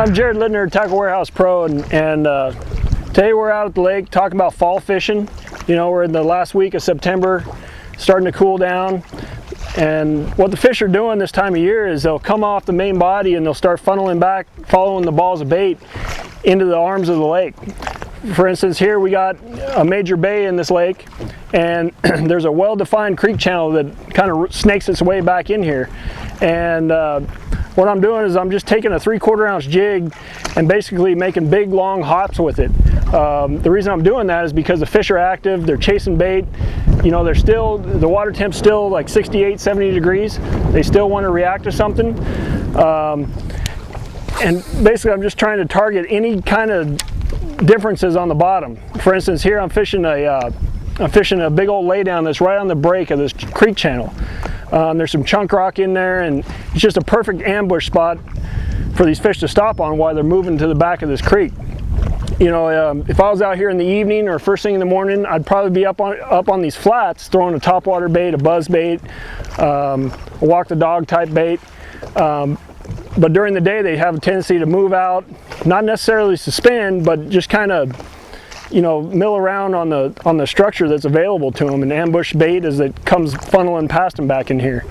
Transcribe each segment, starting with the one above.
I'm Jared Lintner, Tackle Warehouse Pro, and today we're out at the lake talking about fall fishing. You know, we're in the last week of September, starting to cool down, and what the fish are doing this time of year is they'll come off the main body and they'll start funneling back, following the balls of bait into the arms of the lake. For instance, here we got a major bay in this lake, and there's a well-defined creek channel that kind of snakes its way back in here. And what I'm doing is I'm just taking a 3/4 ounce jig and basically making big long hops with it. The reason I'm doing that is because the fish are active, they're chasing bait. You know, the water temp's still like 68, 70 degrees. They still want to react to something. And basically I'm just trying to target any kind of differences on the bottom. For instance, here I'm fishing a big old laydown that's right on the break of this creek channel. There's some chunk rock in there, and it's just a perfect ambush spot for these fish to stop on while they're moving to the back of this creek. You know, if I was out here in the evening or first thing in the morning, I'd probably be up on these flats throwing a topwater bait, a buzz bait, a walk the dog type bait. But during the day, they have a tendency to move out, not necessarily suspend, but just kind of, you know, mill around on the structure that's available to them and ambush bait as it comes funneling past them back in here.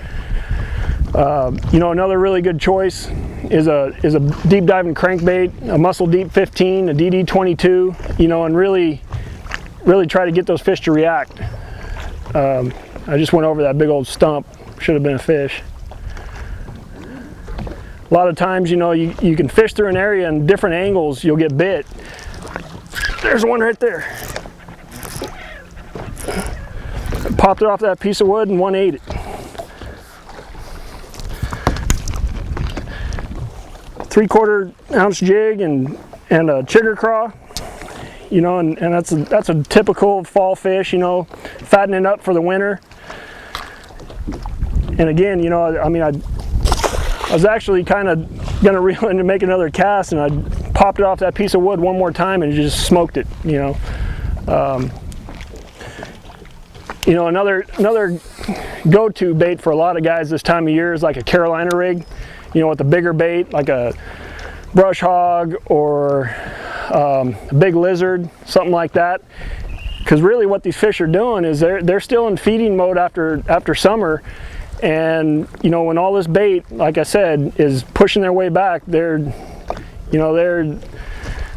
You know, another really good choice is a deep diving crankbait, a Muscle Deep 15, a DD 22. You know, and really try to get those fish to react. I just went over that big old stump. Should have been a fish. A lot of times, you know, you can fish through an area and different angles, you'll get bit. There's one right there. Popped it off that piece of wood and one ate it. 3/4 ounce jig and a chigger craw. You know, and that's a typical fall fish, you know, fattening up for the winter. And again, you know, I mean, I was actually kind of gonna reel in to make another cast, and I popped it off that piece of wood one more time and just smoked it. You know, another go-to bait for a lot of guys this time of year is like a Carolina rig. You know, with a bigger bait like a brush hog or a big lizard, something like that. Because really, what these fish are doing is they're still in feeding mode after summer. And you know, when all this bait, like I said, is pushing their way back, they're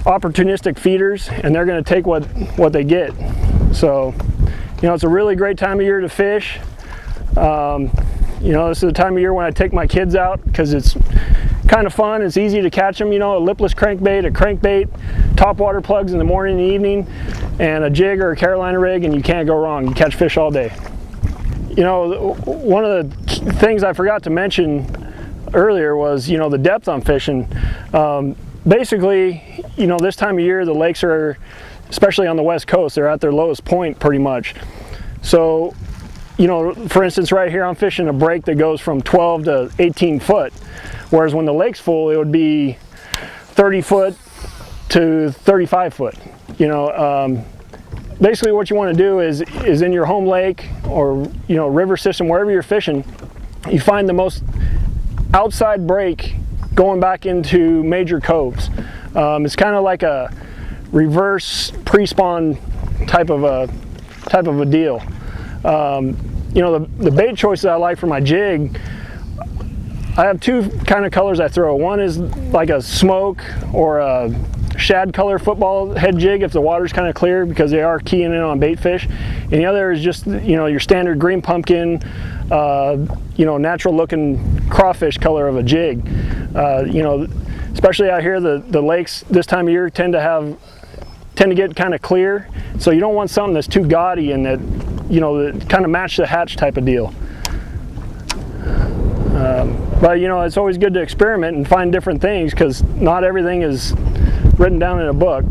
opportunistic feeders, and they're going to take what they get. So, you know, it's a really great time of year to fish. You know, this is the time of year when I take my kids out because it's kind of fun. It's easy to catch them. You know, a lipless crankbait, a crankbait, top water plugs in the morning and evening, and a jig or a Carolina rig, and you can't go wrong. You catch fish all day. You know, one of the things I forgot to mention earlier was, you know, the depth I'm fishing. Basically, you know, this time of year the lakes are, especially on the west coast, they're at their lowest point pretty much. So, you know, for instance, right here I'm fishing a break that goes from 12 to 18 foot, whereas when the lake's full it would be 30 foot to 35 foot. You know, basically what you want to do is in your home lake or, you know, river system, wherever you're fishing, you find the most outside break going back into major coves. It's kind of like a reverse pre-spawn type of a deal. You know, the bait choices I like for my jig, I have two kind of colors I throw. One is like a smoke or a shad color football head jig if the water's kind of clear, because they are keying in on bait fish. And the other is just, you know, your standard green pumpkin, you know, natural looking crawfish color of a jig. You know, especially out here, the lakes this time of year tend to get kind of clear, so you don't want something that's too gaudy and that, you know, that kind of match the hatch type of deal. But you know, it's always good to experiment and find different things, because not everything is written down in a book.